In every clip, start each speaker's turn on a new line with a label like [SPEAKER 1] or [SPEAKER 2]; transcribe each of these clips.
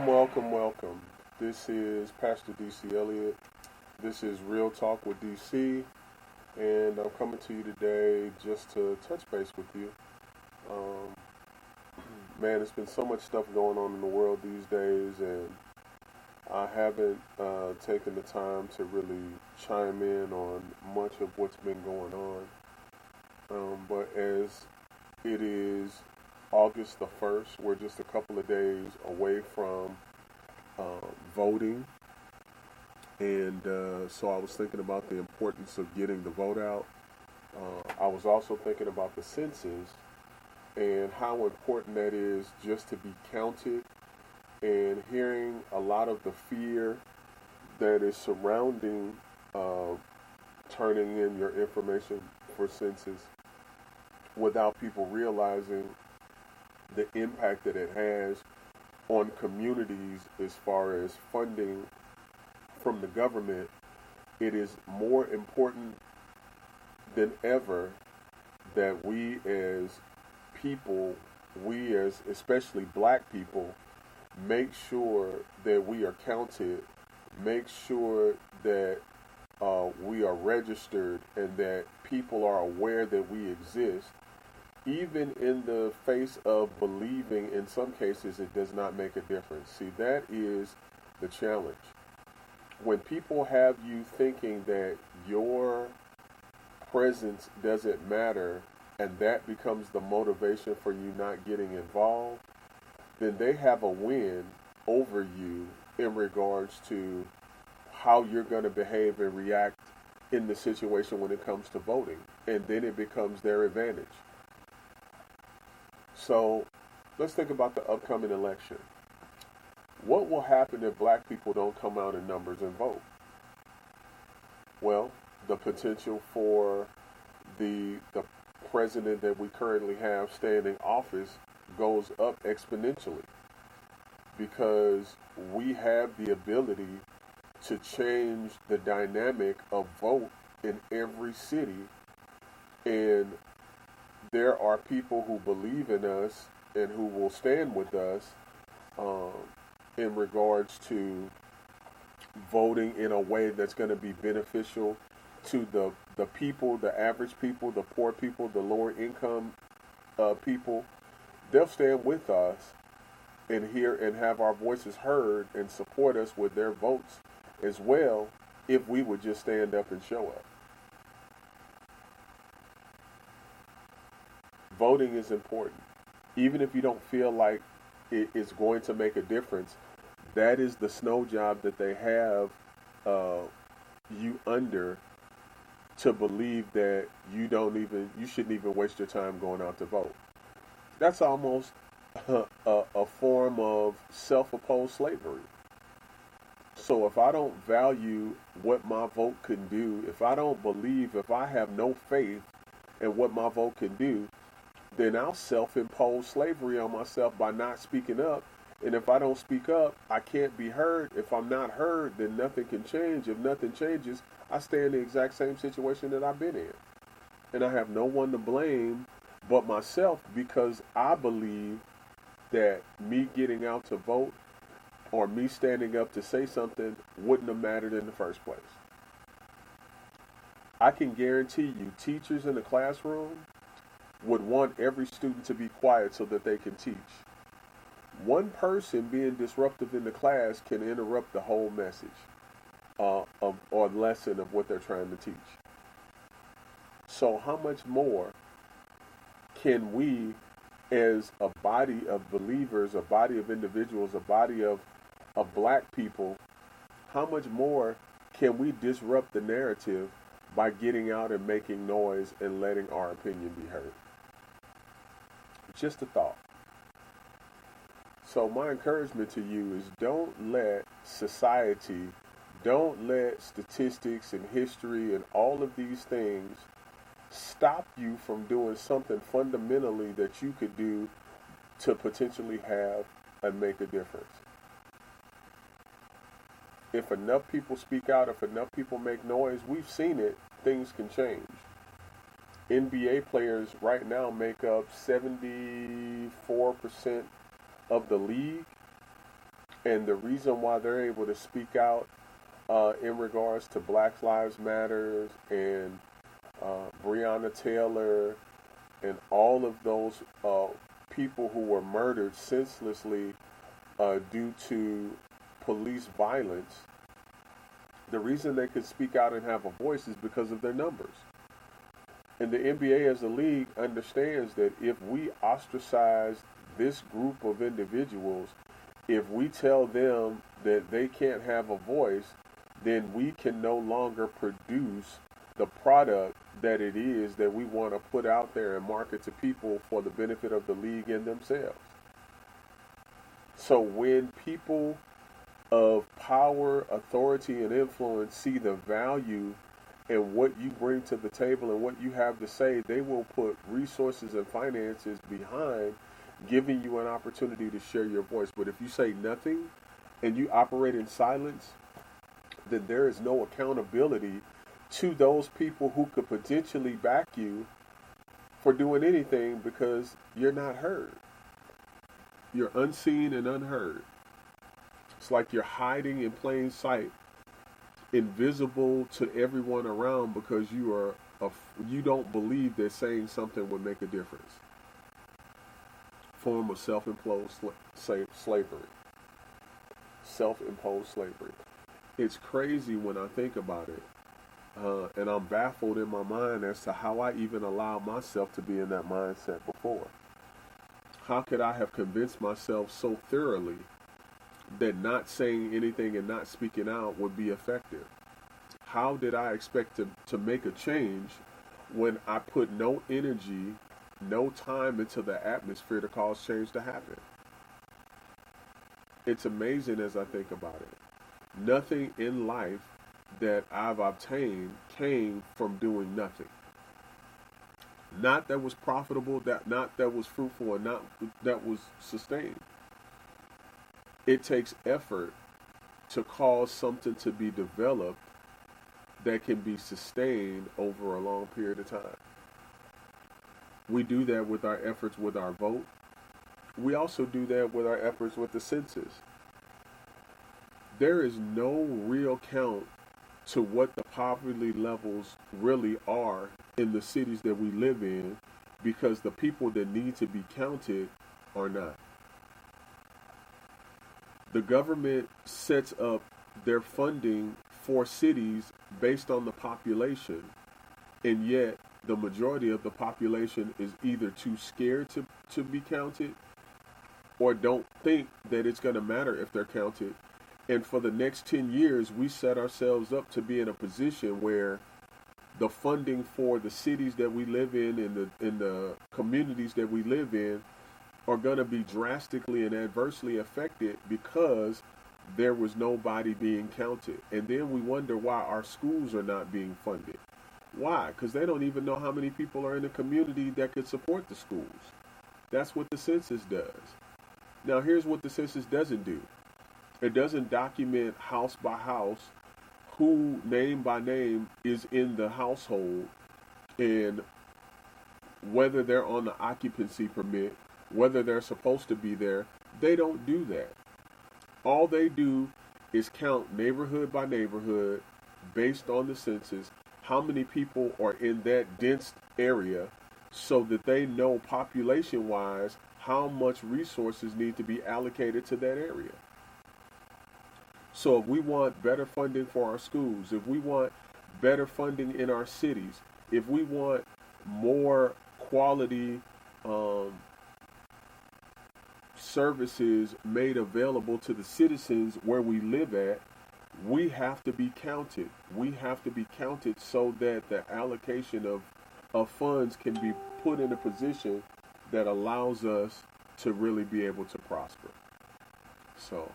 [SPEAKER 1] Welcome. This is Pastor DC Elliott. This is Real Talk with DC, and I'm coming to you today just to touch base with you. Um, Man, there's been so much stuff going on in the world these days, and I haven't taken the time to really chime in on much of what's been going on. But as it is August the 1st, we're just a couple of days away from voting. And so I was thinking about the importance of getting the vote out. I was also thinking about the census and how important that is just to be counted, and hearing a lot of the fear that is surrounding uh, turning in your information for census without people realizing the impact that it has on communities as far as funding from the government. It is more important than ever that we as people, we as especially black people, make sure that we are counted, make sure that we are registered, and that people are aware that we exist. Even in the face of believing, in some cases, it does not make a difference. See, that is the challenge. When people have you thinking that your presence doesn't matter, and that becomes the motivation for you not getting involved, then they have a win over you in regards to how you're going to behave and react in the situation when it comes to voting. And then it becomes their advantage. So let's think about the upcoming election. What will happen if black people don't come out in numbers and vote? Well, the potential for the president that we currently have staying in office goes up exponentially, because we have the ability to change the dynamic of vote in every city. And there are people who believe in us and who will stand with us um, in regards to voting in a way that's going to be beneficial to the people, the average people, the poor people, the lower income people. They'll stand with us and hear and have our voices heard and support us with their votes as well, if we would just stand up and show up. Voting is important. Even if you don't feel like it is going to make a difference, that is the snow job that they have you under, to believe that you shouldn't even waste your time going out to vote. That's almost a form of self-imposed slavery. So if I don't value what my vote can do, if I don't believe, if I have no faith in what my vote can do, then I'll self-impose slavery on myself by not speaking up. And if I don't speak up, I can't be heard. If I'm not heard, then nothing can change. If nothing changes, I stay in the exact same situation that I've been in. And I have no one to blame but myself, because I believe that me getting out to vote or me standing up to say something wouldn't have mattered in the first place. I can guarantee you, teachers in the classroom would want every student to be quiet so that they can teach. One person being disruptive in the class can interrupt the whole message or lesson of what they're trying to teach. So how much more can we, as a body of believers, a body of individuals, a body of black people, how much more can we disrupt the narrative by getting out and making noise and letting our opinion be heard? Just a thought. So my encouragement to you is, don't let society, don't let statistics and history and all of these things stop you from doing something fundamentally that you could do to potentially have and make a difference. If enough people speak out, if enough people make noise, we've seen it, things can change. NBA players right now make up 74% of the league. And the reason why they're able to speak out in regards to Black Lives Matters and Breonna Taylor and all of those people who were murdered senselessly due to police violence, the reason they could speak out and have a voice is because of their numbers. And the NBA as a league understands that if we ostracize this group of individuals, if we tell them that they can't have a voice, then we can no longer produce the product that it is that we want to put out there and market to people for the benefit of the league and themselves. So when people of power, authority, and influence see the value in what you bring to the table and what you have to say, they will put resources and finances behind giving you an opportunity to share your voice. But if you say nothing and you operate in silence, then there is no accountability to those people who could potentially back you for doing anything because you're not heard. You're unseen and unheard. It's like you're hiding in plain sight, invisible to everyone around because you don't believe that saying something would make a difference. Form of self-imposed slavery. Self-imposed slavery. It's crazy when I think about it. And I'm baffled in my mind as to how I even allowed myself to be in that mindset before. How could I have convinced myself so thoroughly that not saying anything and not speaking out would be effective? How did I expect to make a change when I put no energy, no time into the atmosphere to cause change to happen? It's amazing as I think about it. Nothing in life that I've obtained came from doing nothing. Not that was profitable, not that was fruitful, and not that was sustained. It takes effort to cause something to be developed that can be sustained over a long period of time. We do that with our efforts with our vote. We also do that with our efforts with the census. There is no real count to what the poverty levels really are in the cities that we live in because the people that need to be counted are not. The government sets up their funding for cities based on the population, and yet the majority of the population is either too scared to be counted or don't think that it's going to matter if they're counted. And for the next 10 years, we set ourselves up to be in a position where the funding for the cities that we live in the communities that we live in are going to be drastically and adversely affected because there was nobody being counted. And then we wonder why our schools are not being funded. Why? Because they don't even know how many people are in the community that could support the schools. That's what the census does. Now, here's what the census doesn't do. It doesn't document house by house who, name by name, is in the household and whether they're on the occupancy permit, whether they're supposed to be there. They don't do that. All they do is count neighborhood by neighborhood based on the census, how many people are in that dense area so that they know population-wise how much resources need to be allocated to that area. So if we want better funding for our schools, if we want better funding in our cities, if we want more quality services made available to the citizens where we live at, we have to be counted. We have to be counted so that the allocation of funds can be put in a position that allows us to really be able to prosper. So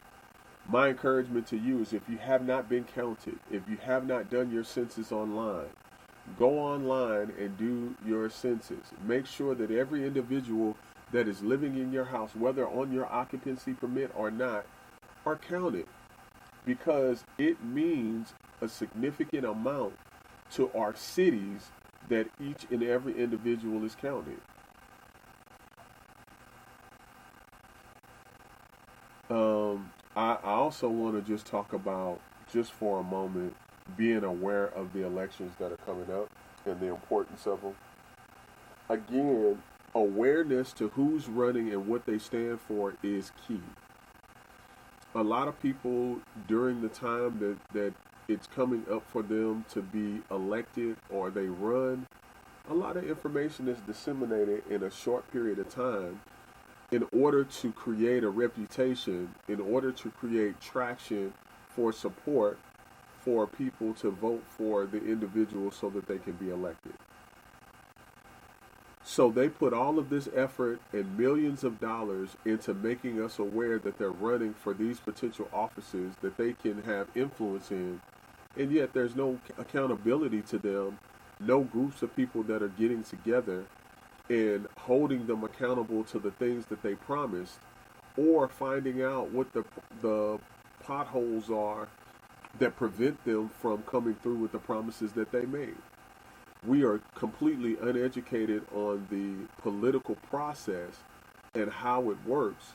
[SPEAKER 1] my encouragement to you is, if you have not been counted, if you have not done your census online, go online and do your census. Make sure that every individual that is living in your house, whether on your occupancy permit or not, are counted, because it means a significant amount to our cities that each and every individual is counted. also want to just talk about, just for a moment, being aware of the elections that are coming up and the importance of them. Again, awareness to who's running and what they stand for is key. A lot of people during the time that it's coming up for them to be elected or they run, a lot of information is disseminated in a short period of time in order to create a reputation, in order to create traction for support for people to vote for the individual so that they can be elected. So they put all of this effort and millions of dollars into making us aware that they're running for these potential offices that they can have influence in, and yet there's no accountability to them, no groups of people that are getting together and holding them accountable to the things that they promised, or finding out what the potholes are that prevent them from coming through with the promises that they made. We are completely uneducated on the political process and how it works,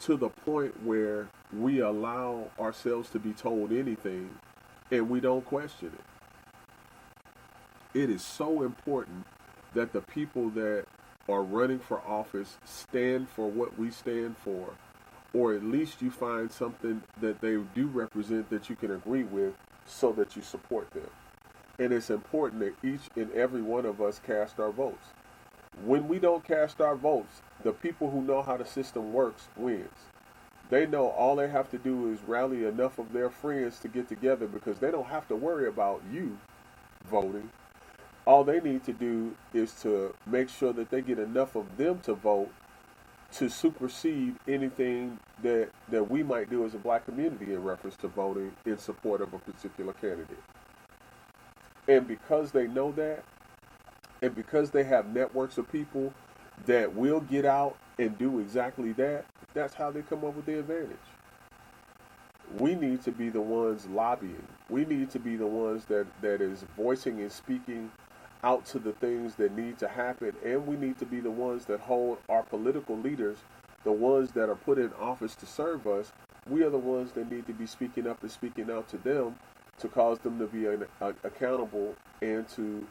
[SPEAKER 1] to the point where we allow ourselves to be told anything and we don't question it. It is so important that the people that are running for office stand for what we stand for, or at least you find something that they do represent that you can agree with so that you support them. And it's important that each and every one of us cast our votes. When we don't cast our votes, the people who know how the system works wins. They know all they have to do is rally enough of their friends to get together, because they don't have to worry about you voting. All they need to do is to make sure that they get enough of them to vote to supersede anything that we might do as a black community in reference to voting in support of a particular candidate. And because they know that, and because they have networks of people that will get out and do exactly that, that's how they come up with the advantage. We need to be the ones lobbying. We need to be the ones that is voicing and speaking out to the things that need to happen. And we need to be the ones that hold our political leaders, the ones that are put in office to serve us. We are the ones that need to be speaking up and speaking out to them, to cause them to be accountable and to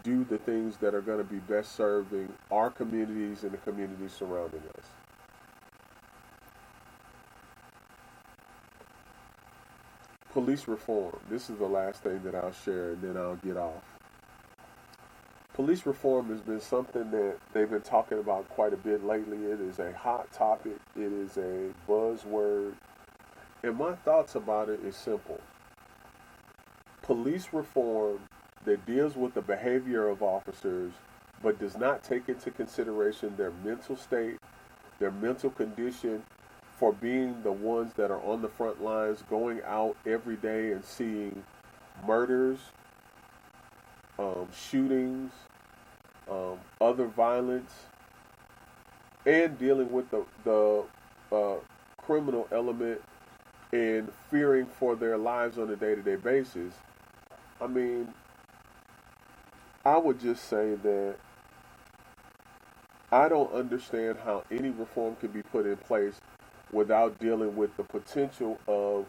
[SPEAKER 1] do the things that are going to be best serving our communities and the communities surrounding us. Police reform. This is the last thing that I'll share, and then I'll get off. Police reform has been something that they've been talking about quite a bit lately. It is a hot topic. It is a buzzword. And my thoughts about it is simple. Police reform that deals with the behavior of officers, but does not take into consideration their mental state, their mental condition, for being the ones that are on the front lines, going out every day and seeing murders, shootings, other violence, and dealing with the criminal element and fearing for their lives on a day-to-day basis. I mean, I would just say that I don't understand how any reform can be put in place without dealing with the potential of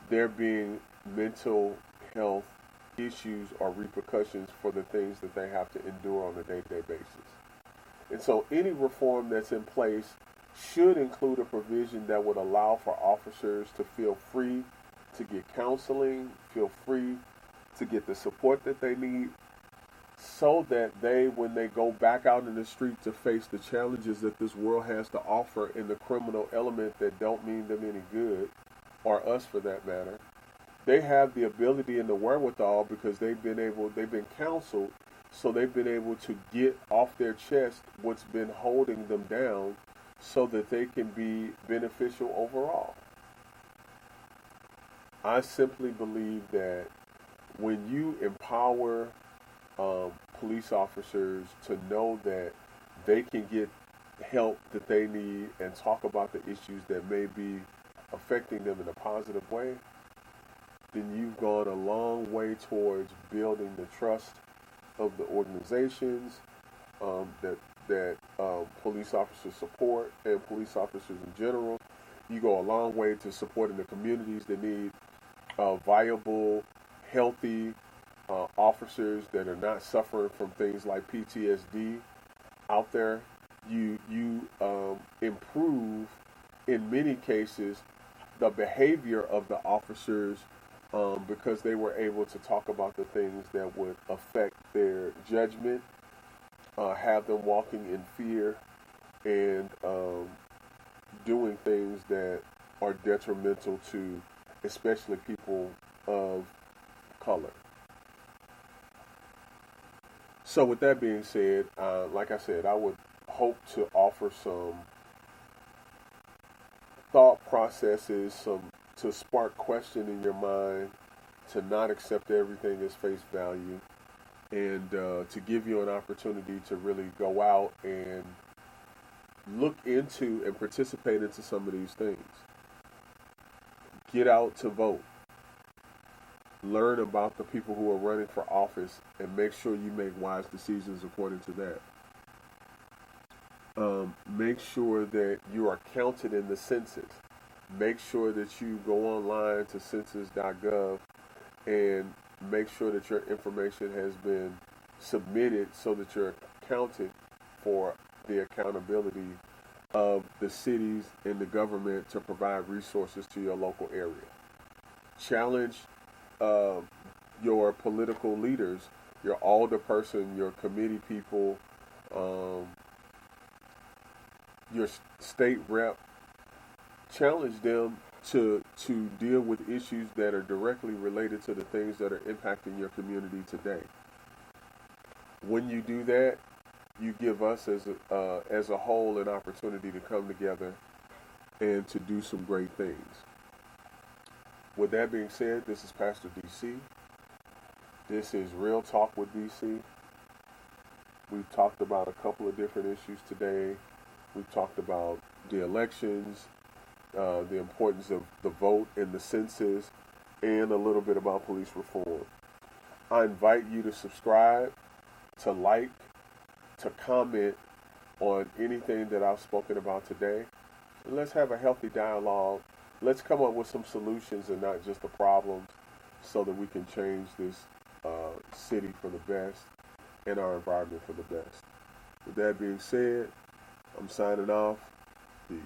[SPEAKER 1] there being mental health issues or repercussions for the things that they have to endure on a day-to-day basis. And so any reform that's in place should include a provision that would allow for officers to feel free to get counseling, feel free to get the support that they need, so that they, when they go back out in the street to face the challenges that this world has to offer in the criminal element that don't mean them any good, or us for that matter, they have the ability and the wherewithal, because they've been counseled, so they've been able to get off their chest what's been holding them down, so that they can be beneficial overall. I simply believe that when you empower police officers to know that they can get help that they need and talk about the issues that may be affecting them in a positive way, then you've gone a long way towards building the trust of the organizations that police officers support, and police officers in general. You go a long way to supporting the communities that need viable, healthy officers that are not suffering from things like PTSD out there. You improve, in many cases, the behavior of the officers because they were able to talk about the things that would affect their judgment, have them walking in fear, and doing things that are detrimental to especially people of color. So, with that being said, like I said, I would hope to offer some thought processes, some to spark question in your mind, to not accept everything as face value, and to give you an opportunity to really go out and look into and participate into some of these things. Get out to vote. Learn about the people who are running for office and make sure you make wise decisions according to that. Make sure that you are counted in the census. Make sure that you go online to census.gov and make sure that your information has been submitted so that you're counted for the accountability of the cities and the government to provide resources to your local area. Challenge your political leaders, your alderperson, your committee people, your state rep. Challenge them to deal with issues that are directly related to the things that are impacting your community today. When you do that, you give us as a whole an opportunity to come together and to do some great things. With that being said, this is Pastor DC. This is Real Talk with DC. We've talked about a couple of different issues today. We've talked about the elections, the importance of the vote and the census, and a little bit about police reform. I invite you to subscribe, to like, to comment on anything that I've spoken about today. And let's have a healthy dialogue. Let's come up with some solutions and not just the problems so that we can change this city for the best and our environment for the best. With that being said, I'm signing off. Peace.